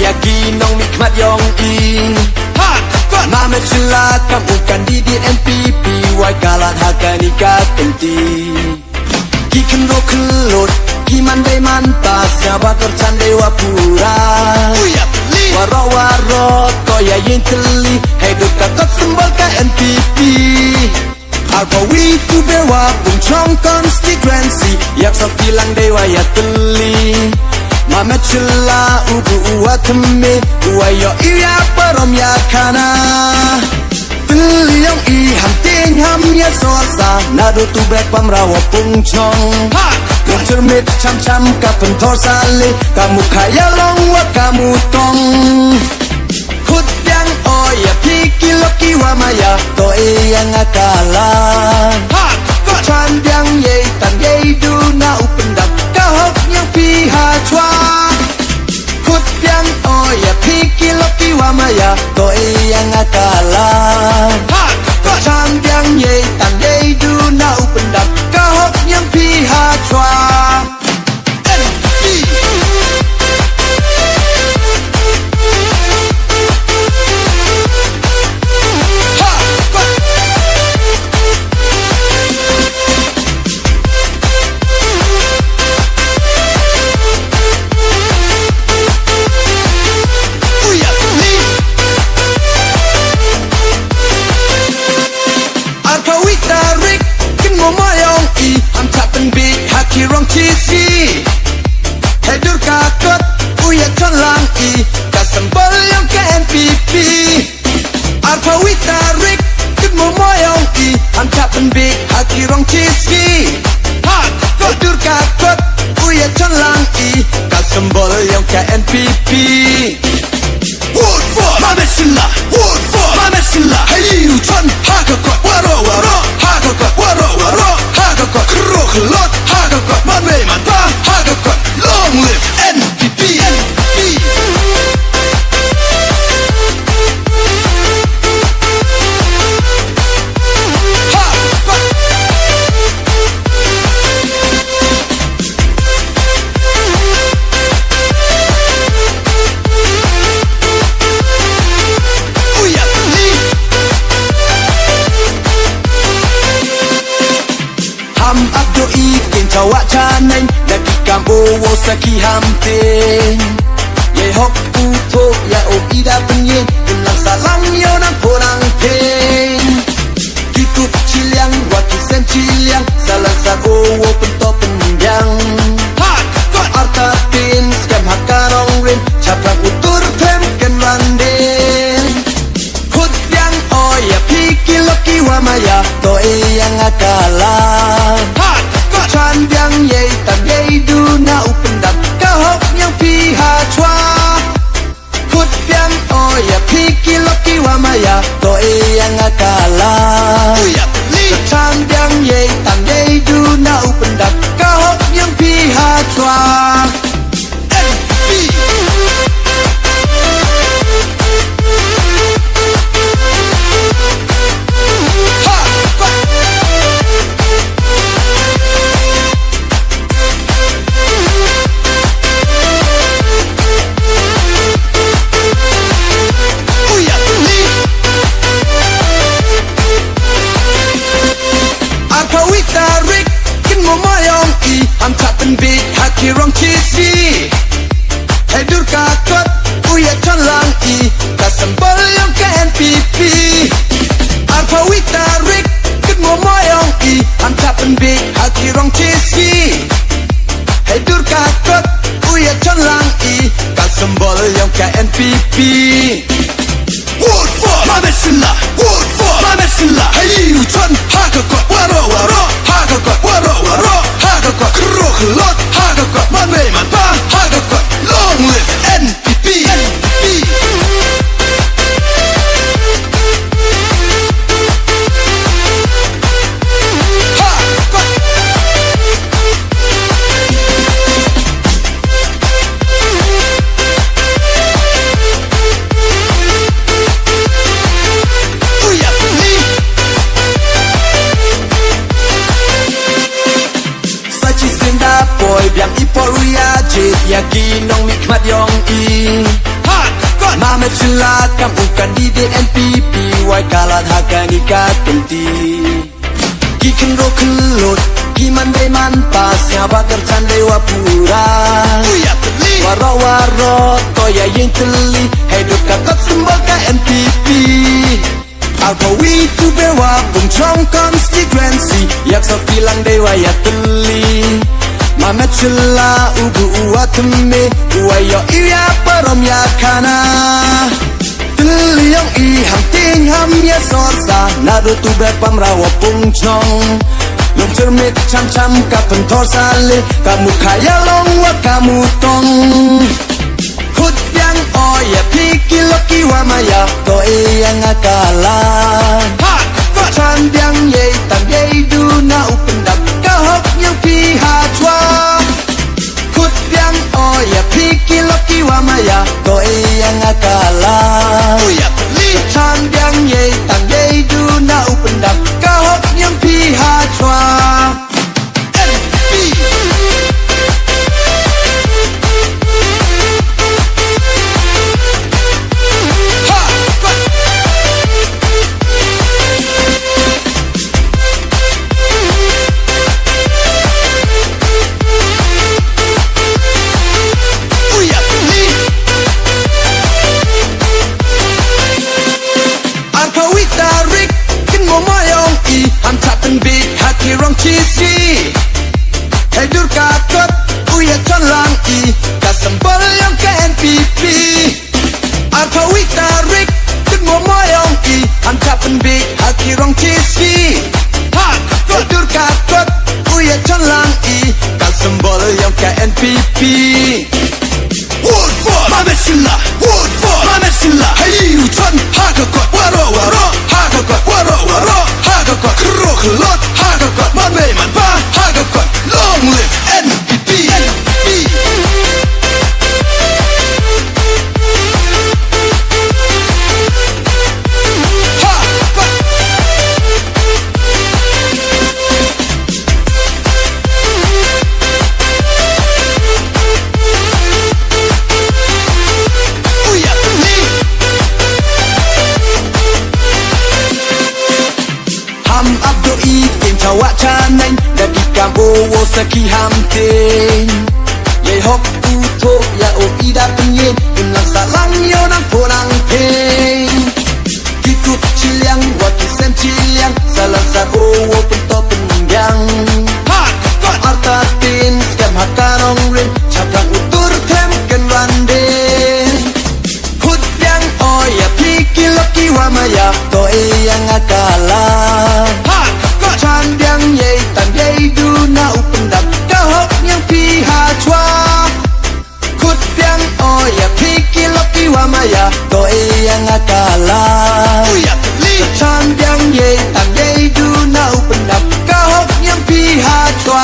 Yakin nong mikmat yong i Mame celaka bukan didit NPP Wai kalat hakani katenti Ki kendo kelut Ki mandai mantas Siapa kercandai wapura Waro-waro Koya yin teli Hidup kakot sembol ka NPP Arpawi tu bewa Puncong konstituensi Yak sok bilang dewa ya teli Mame cela ubu uwa teme Uwa yo iya perom ya kana Teli yang i ham ting ham ya sosa Nado tu brek pamrawa puncong Yang cermit cam-cam ka pentor sali Kamu kaya long wa kamu tong Kut yang oh ya piki loki wa maya To yang akalan Chan yang ye tan ye du na upendam Kahok yang piha chua Kut yang oh ya piki loki wa maya To yang akalan Chan yang ye tan ye du na upendam Kahok yang piha chua Kirong cisi Hedur kakot Uya conlang i Kasembol yang ke NPP Arpawi tarik Kudmo moyong i Ancapen big Hakirong cisi Hedur kakot Uya conlang i Kasembol yang ke NPP Wood for Mame sila Wood for Mame sila Hayu con Hagakot Waro-waro Hagakot Waro-waro Hagakot Kerok-kelot Hagakot Mame manta Hagakot Long live NPP Cawak caneng Daki kambo Wosaki hamting Ye hok puto Ya o ida penyen Kenang salang yo nang korang peng Kikup ciliang Waki sen ciliang Salang sar owo Pento penjang Arta tin Skam hakarong rin Caprang utur Tem ken randen Kut yang oh ya Piki loki wamaya Toe yang akalan Chan yang ye tan ye du na upendam Kahok yang piha chua Kut yang oh ya piki loki wa maya To yang akalan Chan yang ye tan ye du na upendam Kahok yang piha chua Ancapen big Hakirong cisi Hedur kakot Uya conlang i Kasembol yang ke NPP Arpawi tarik Kudmo moyong i Ancapen big Hakirong cisi Hedur kakot Uya conlang i Kasembol yang ke NPP Wood for Mame sila Wood for Mame sila Hayu con Hagakot Waro-waro Hagakot Waro-waro Hagakot Kerok-kelot Hagakot Mame manta Hagakot Long live NPP Boy biang ipol uya jit Yakin nong mikmat yong i Mama silakan bukan ide NPP Wai kalat hakan ikat kenti Ki kendro kelut Ki mandai manpas Yang bakar candai wapura Waro-waro Toya yang teli Hidup kakak sembal ka NPP Alkawi tu bewa Bungcong konstituensi Yak so bilang dewa ya teli Mama cila ubu uwa teme Uwa yo iya parom ya kana Teli yang i ham ting ham ya sorsa Nado tu bepam rawa bungcong Long cermit cam-cam kapan tor sale Kamu kaya long wa kamu tong Hut yang oya pikir loki wa maya To yang akalan Chan yang ye tan ye du na upendap Kahok yang pihak chua Hut yang oya pikir loki wa maya To yang akalan Chan yang ye tan ye du na upendap Kahok yang pihak chua Rong cheesy Hidur kakot Uya con lang i Kasembal yang ke NPP Arkawi tarik Tuk momoyong i Ancapen big Hati rong cheesy Hidur kakot Uya con lang i Kasembal yang ke NPP Wood for Mamesilla Wood for Mamesilla Hayu con Hagakot Waro waro Hagakot Waro waro Hagakot Krok lot Hagakot Manbe manpa Hagakot Long live NPP Wak caneng Dagi kambo wo saki hamtin Yai hok uto ya o ida penyen Inlang salang yo nang porang peng Kikut ciliang waki sen ciliang Salang sa o wo pento pengyang Artatin skam hakanong rin Caplang utur tem ken randen Hut yang oya pikir loki wamaya To yang akalan Chan yang ye tan ye du na upendap Kahok yang pihak chua Kut yang oya pikir loki wa maya To yang akalan Chan yang ye tan ye du na upendap Kahok yang pihak chua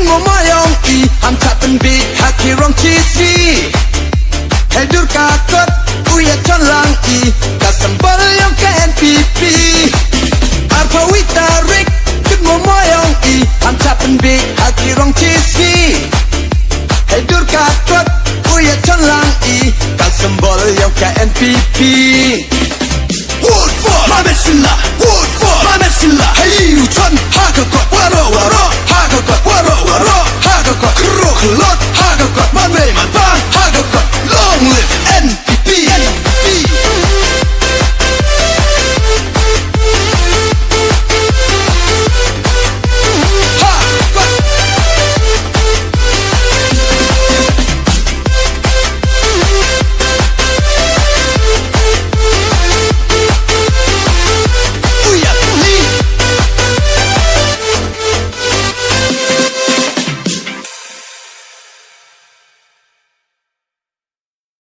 Momoyong i Am tapen big Haki rong cheesy